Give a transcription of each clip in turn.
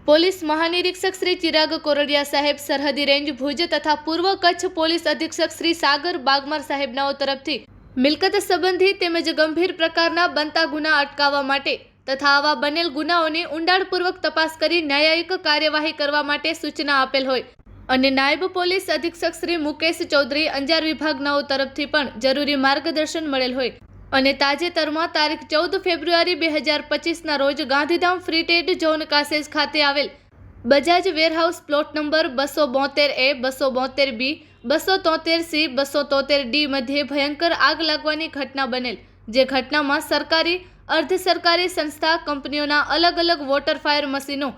Police મહાનિરીક્ષક Shri Chirag Kordia સાહેબ, સરહદી range Bhuj તથા પૂર્વ કચ્છ પોલીસ અધિક્ષક શ્રી સાગર બાગમાર સાહેબનાઓ તરફથી મિલકત સંબંધી તેમજ ગંભીર પ્રકારના બનતા ગુના અટકાવવા માટે તથા આવા બનેલ ગુનાઓની ઊંડાણપૂર્વક તપાસ કરી ન્યાયિક કાર્યવાહી કરવા માટે સૂચના આપેલ હોય અને નાયબ પોલીસ અધિક્ષક શ્રી મુકેશ ચૌધરી અંજાર વિભાગનાઓ તરફથી પણ જરૂરી માર્ગદર્શન મળેલ હોય અને તાજેતરમાં તારીખ 14 ફેબ્રુઆરી 2025ના રોજ ગાંધીધામ ફ્રી ટ્રેડ ઝોન કાસેજ ખાતે આવેલ Bajaj warehouse plot number 272A, 272B, 273C, 273D મધ્યે ભયંકર આગ લાગવાની ઘટના બનેલ, જે ઘટનામાં સરકારી, અર્ધ સરકારી સંસ્થા કંપનીઓના અલગ અલગ વોટર ફાયર મશીનો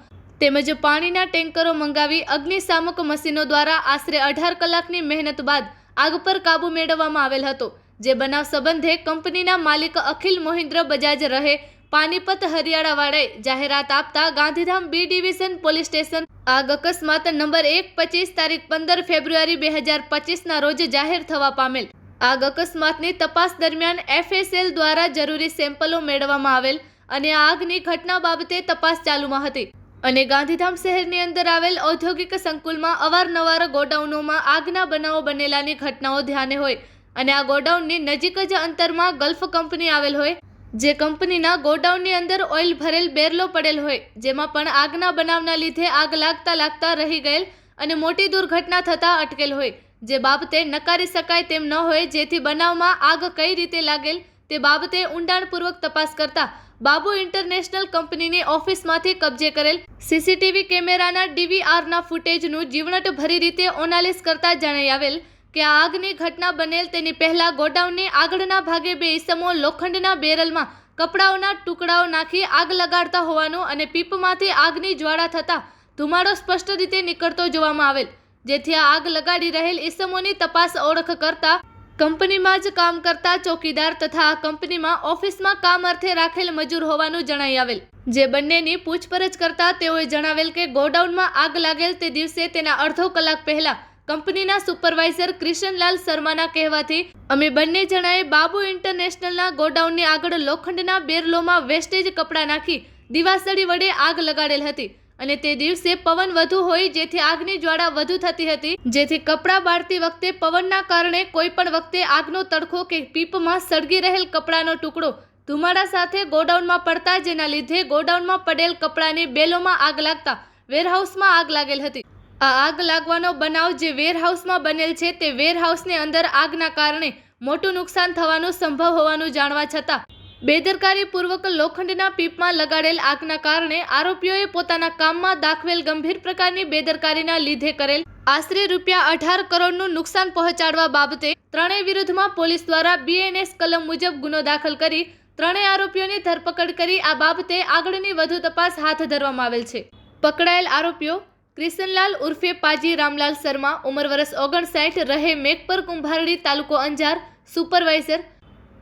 તેમજ પાણીના ટેન્કરો મંગાવી અગ્નિશામક મશીનો દ્વારા આશરે 18 કલાકની મહેનત બાદ આગ પર કાબૂ મેળવવામાં આવેલ હતો। જે બનાવ સંબંધે કંપનીના માલિક અખિલ મોહિન્દ્ર બજાજ રહે પાનીપત હરિયાણાવાળાએ જાહેરાત આપતા Gandhidham B division police station આગ અકસ્માત નંબર 125 તારીખ 15 ફેબ્રુઆરી 2025ના રોજ જાહેર થવા પામેલ। આગ અકસ્માતની તપાસ દરમિયાન FSL દ્વારા જરૂરી સેમ્પલો મેળવવામાં આવેલ અને આ આગની ઘટના બાબતે તપાસ ચાલુમાં હતી અને ગાંધીધામ શહેરની અંદર આવેલ ઔદ્યોગિક સંકુલમાં અવારનવાર ગોડાઉનોમાં આગના બનાવો બનેલાની ઘટનાઓ ધ્યાને હોય અને આ ગોડાઉનની નજીક જ અંતરમાં ગલ્ફ કંપની આવેલ હોય, જે કંપનીના ગોડાઉનની અંદર ઓઇલ ભરેલ બેરલો પડેલ હોય, જેમાં પણ આગના બનાવના લીધે આગ લાગતા રહી ગયેલ અને મોટી દુર્ઘટના થતાં અટકેલ હોય, જે બાબતે નકારી શકાય તેમ ન હોય। જેથી બનાવમાં આગ કઈ રીતે લાગેલ તે બાબતે ઊંડાણપૂર્વક તપાસ કરતા બાબુ ઇન્ટરનેશનલ કંપનીની ઓફિસમાંથી કબજે કરેલ CCTV કેમેરાના DVRના ફૂટેજનું જીવણટભરી રીતે એનાલિસ કરતા જણાઈ આવેલ કે આ આગની ઘટના બનેલ તેની પહેલા ગોડાઉનની આગળના ભાગે બે ઈસમો લોખંડના બેરલમાં કપડાઓના ટુકડાઓ નાખી આગ લગાડતા હોવાનું અને પીપમાંથી આગની જ્વાળા થતા ધુમાડો સ્પષ્ટ રીતે નીકળતો જોવામાં આવેલ, જેથી આ આગ લગાડી રહેલ ઈસમોની તપાસ ઓળખ કરતા કંપનીમાં જ કામ કરતા ચોકીદાર તથા આ કંપનીમાં ઓફિસમાં કામ અર્થે રાખેલ મજૂર હોવાનું જણાઈ આવેલ। જે બંનેની પૂછપરછ કરતા તેઓએ જણાવેલ કે ગોડાઉનમાં આગ લાગેલ તે દિવસે તેના અડધો કલાક પહેલા કંપનીના સુપરવાઇઝર કિશનલાલ શર્માના કહેવાથી અમે બંને જણાએ બાબુ ઇન્ટરનેશનલના ગોડાઉનની આગળ લોખંડના બેરલોમાં વેસ્ટેજ કપડાં નાખી દિવાસળી વડે આગ લગાડેલ હતી અને તે દિવસે પવન વધુ હોય જેથી આગની જ્વાળા વધુ થતી હતી, જેથી કપડાં બાળતી વખતે પવનના કારણે કોઈ પણ વખતે આગનો તડકો કે પીપમાં સળગી રહેલ કપડાનો ટુકડો ધુમાડા સાથે ગોડાઉનમાં પડતા જેના લીધે ગોડાઉનમાં પડેલ કપડાની બેલોમાં આગ લાગતા વેરહાઉસમાં આગ લાગેલ હતી। આ આગ લાગવાનો બનાવ જે વેરહાઉસમાં બનેલ છે તે વેરહાઉસની અંદર આગના કારણે મોટું નુકસાન થવાનું સંભવ હોવાનું જાણવા છતાં બેદરકારીપૂર્વક લોખંડના પીપમાં લગાડેલ આગના કારણે આરોપીઓએ પોતાના કામમાં દાખવેલ ગંભીર પ્રકારની બેદરકારીના લીધે કરેલ આશરે ₹18 કરોડનું નુકસાન પહોંચાડવા બાબતે ત્રણેય વિરુદ્ધમાં પોલીસ દ્વારા BNS કલમ મુજબ ગુનો દાખલ કરી ત્રણેય આરોપીઓની ધરપકડ કરી આ બાબતે આગળની વધુ તપાસ હાથ ધરવામાં આવેલ છે। પકડાયેલ આરોપીઓ કિશનલાલ ઉર્ફે પાજી રામલાલ શર્મા, ઉંમર વર્ષ 59, રહે મેઘપર કુંભારડી, તાલુકો અંજાર, સુપરવાઇઝર,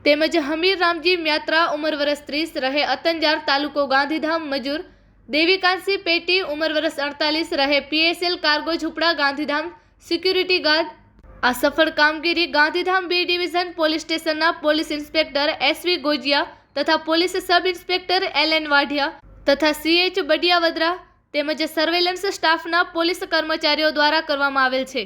તેમજ હમીર રામજી મ્યાત્રા, ઉંમર વર્ષ 30, રહે અતંજાર, તાલુકો ગાંધીધામ, મજૂર, દેવીકાંતસિંહ પેટી, ઉંમર વર્ષ 48, રહે PSL કાર્ગો ઝૂંપડા, ગાંધીધામ, સિક્યુરિટી ગાર્ડ। આ સફળ કામગીરી ગાંધીધામ બી ડિવિઝન પોલીસ સ્ટેશનના પોલીસ ઇન્સ્પેક્ટર SV ગોજિયા તથા police sub inspector LN Vadhiya તથા CH બડિયાવદરા તેમજ સર્વેલન્સ સ્ટાફના પોલીસ કર્મચારીઓ દ્વારા કરવામાં આવેલ છે।